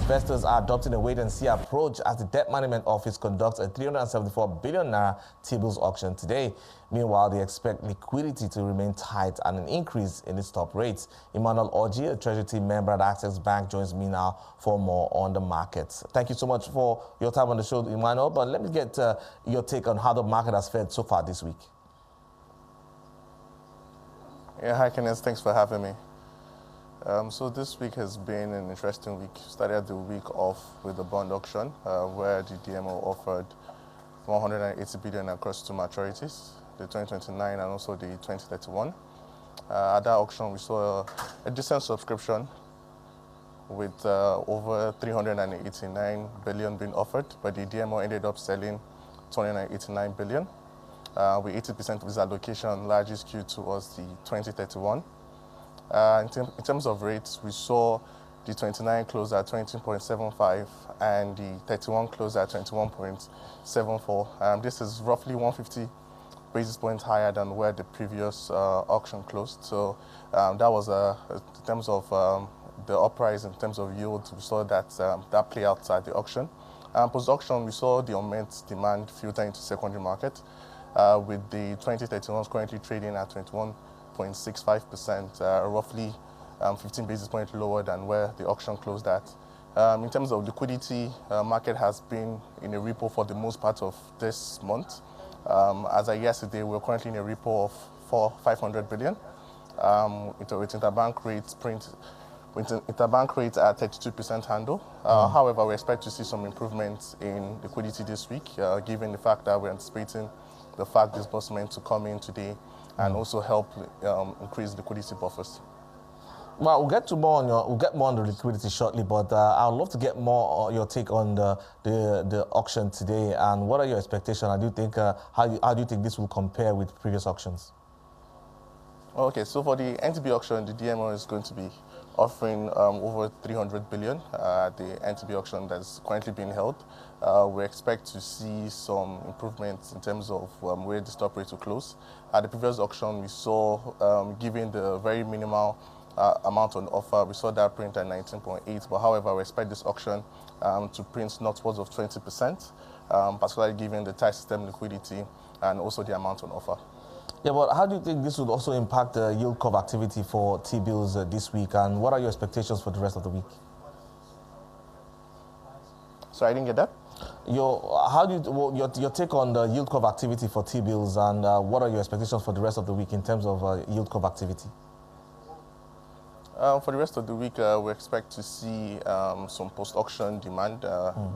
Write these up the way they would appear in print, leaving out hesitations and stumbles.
investors are adopting a wait-and-see approach as the Debt Management Office conducts a 374 billion naira T-bills auction today. Meanwhile, they expect liquidity to remain tight and an increase in its top rates. Emmanuel Orji, a Treasury Team Member at Access Bank, joins me now for more on the markets. Thank you so much for your time on the show, Emmanuel. But let me get your take on how the market has fared so far this week. Yeah, hi Kenneth, thanks for having me. So this week has been an interesting week. Started the week off with the bond auction, where the DMO offered 180 billion across two maturities, the 2029 and also the 2031. At that auction, we saw a decent subscription with over 389 billion being offered, but the DMO ended up selling 289 billion, with 80% of its allocation largely skewed towards the 2031. In terms of rates, we saw the 29 close at 20.75 and the 31 close at 21.74. This is roughly 150 basis points higher than where the previous auction closed. So that was in terms of the uprise in terms of yield. We saw that that play out at the auction. Post-auction, we saw the immense demand filter into secondary market, with the 2031s currently trading at 21.65%, roughly 15 basis points lower than where the auction closed at. In terms of liquidity, market has been in a repo for the most part of this month. As of yesterday, we're currently in a repo of 500 billion. With interbank rates at 32% handle. However, we expect to see some improvements in liquidity this week, given the fact that we're anticipating the fact disbursement to come in today and also help increase liquidity buffers. Well, we'll get more on the liquidity shortly, but I'd love to get more your take on the auction today, and what are your expectations? How do you think this will compare with previous auctions? Okay, so for the NTB auction, the DMO is going to be offering over 300 billion at the NTB auction that's currently being held. We expect to see some improvements in terms of where the stop rate will close. At the previous auction, we saw, given the very minimal amount on offer, we saw that print at 19.8, but however, we expect this auction to print northwards of 20%, particularly given the tight system liquidity and also the amount on offer. Yeah, but how do you think this would also impact the yield curve activity for T-bills this week, and what are your expectations for the rest of the week? Sorry, I didn't get that. Your take on the yield curve activity for T-bills, and what are your expectations for the rest of the week in terms of yield curve activity? For the rest of the week, we expect to see some post-auction demand,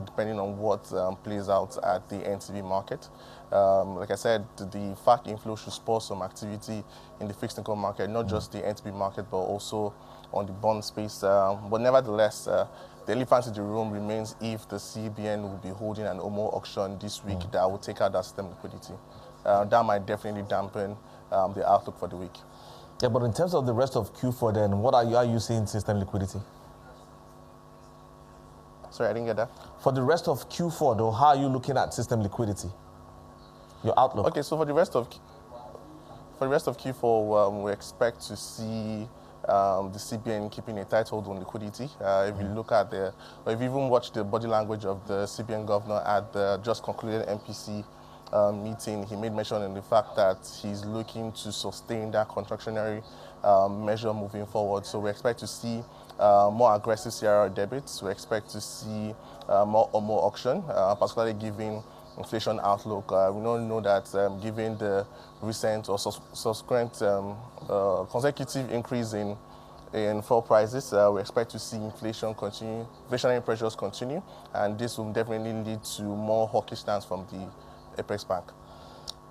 depending on what plays out at the NTB market. Like I said, the FAC inflow should spur some activity in the fixed income market, not just the NTB market, but also on the bond space. But nevertheless, the elephant in the room remains if the CBN will be holding an OMO auction this week that will take out that system liquidity. That might definitely dampen the outlook for the week. Yeah, but in terms of the rest of Q4 then, what are you seeing system liquidity? Sorry, I didn't get that. For the rest of Q4 though, how are you looking at system liquidity? Your outlook? Okay, so for the rest of Q4, we expect to see the CBN keeping a tight hold on liquidity. If you look at if you even watch the body language of the CBN governor at the just concluded MPC meeting, he made mention in the fact that he's looking to sustain that contractionary measure moving forward. So we expect to see more aggressive CRR debits. We expect to see more auction, particularly given inflation outlook. We don't know that given the recent or subsequent consecutive increase in fuel prices, we expect to see inflationary pressures continue, and this will definitely lead to more hawkish stance from the Apex Bank.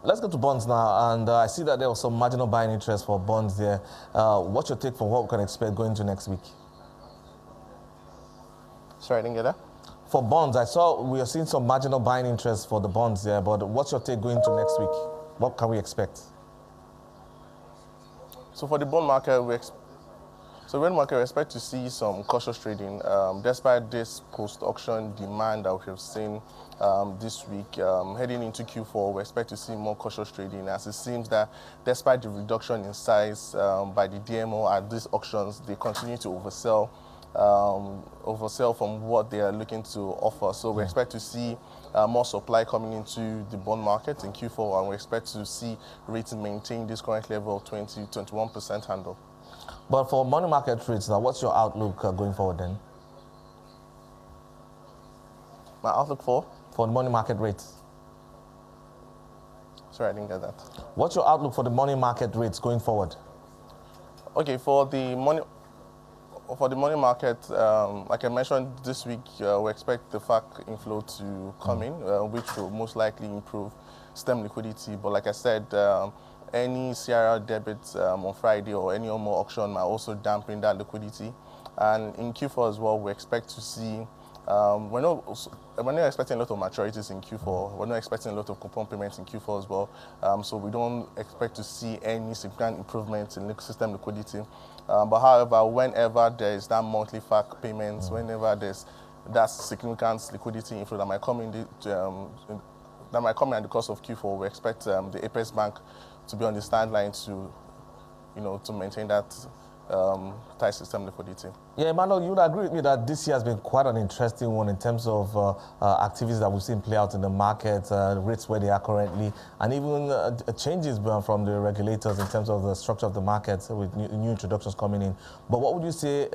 Let's go to bonds now, and I see that there was some marginal buying interest for bonds there. What's your take for what we can expect going into next week? Sorry, I didn't get that. For bonds, we are seeing some marginal buying interest for the bonds there, but what's your take going into next week? What can we expect? So for the bond market, we expect to see some cautious trading, despite this post-auction demand that we have seen this week. Heading into Q4, we expect to see more cautious trading, as it seems that despite the reduction in size by the DMO at these auctions, they continue to oversell oversell from what they are looking to offer. So we expect to see more supply coming into the bond market in Q4, and we expect to see rates maintain this current level of 20-21% handle. But for money market rates, now, what's your outlook going forward then? My outlook for? For the money market rates. Sorry, I didn't get that. What's your outlook for the money market rates going forward? Okay, for the money market, like I mentioned this week, we expect the FAC inflow to come in, which will most likely improve stem liquidity. But like I said, any CRR debits on Friday or any more auction might also dampen that liquidity. And in Q4 as well, we expect to see, we're not expecting a lot of maturities in Q4. We're not expecting a lot of coupon payments in Q4 as well. So we don't expect to see any significant improvements in system liquidity. But however, whenever there is that monthly FAC payments, whenever there's that significant liquidity inflow that might come in at the course of Q4, we expect the Apex Bank to be on the standline to, to maintain that tight system liquidity. Yeah, Emmanuel, you would agree with me that this year has been quite an interesting one in terms of activities that we've seen play out in the market, rates where they are currently, and even changes from the regulators in terms of the structure of the market with new introductions coming in. But what would you say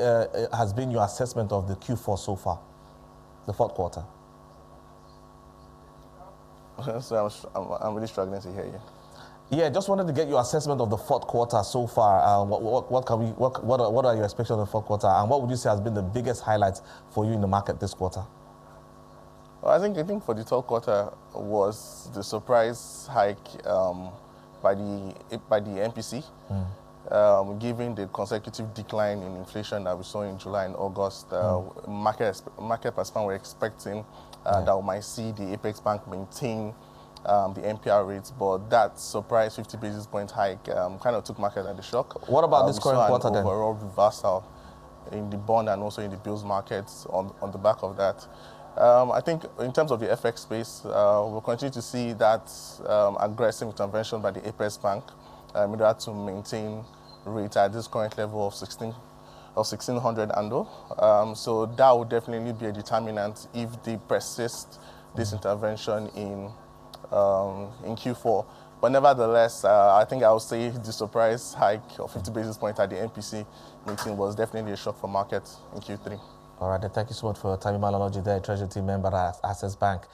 has been your assessment of the Q4 so far, the fourth quarter? So I'm really struggling to hear you. Yeah, just wanted to get your assessment of the fourth quarter so far. What are your expectations of the fourth quarter, and what would you say has been the biggest highlight for you in the market this quarter? Well, I think for the third quarter was the surprise hike by the MPC, given the consecutive decline in inflation that we saw in July and August. Market participants were expecting that we might see the Apex Bank maintain the MPR rates, but that surprise 50 basis point hike kind of took market at the shock. What about this current quarter then? Overall reversal in the bond and also in the bills markets on the back of that. I think in terms of the FX space, we'll continue to see that aggressive intervention by the Apex Bank in order to maintain rate at this current level of 1600 handle. So that would definitely be a determinant if they persist this intervention in Q4. But nevertheless, I think I would say the surprise hike of 50 basis points at the MPC meeting was definitely a shock for markets in Q3. All right, then thank you so much for your time, Emmanuel Orji, Treasury Team Member at Access Bank.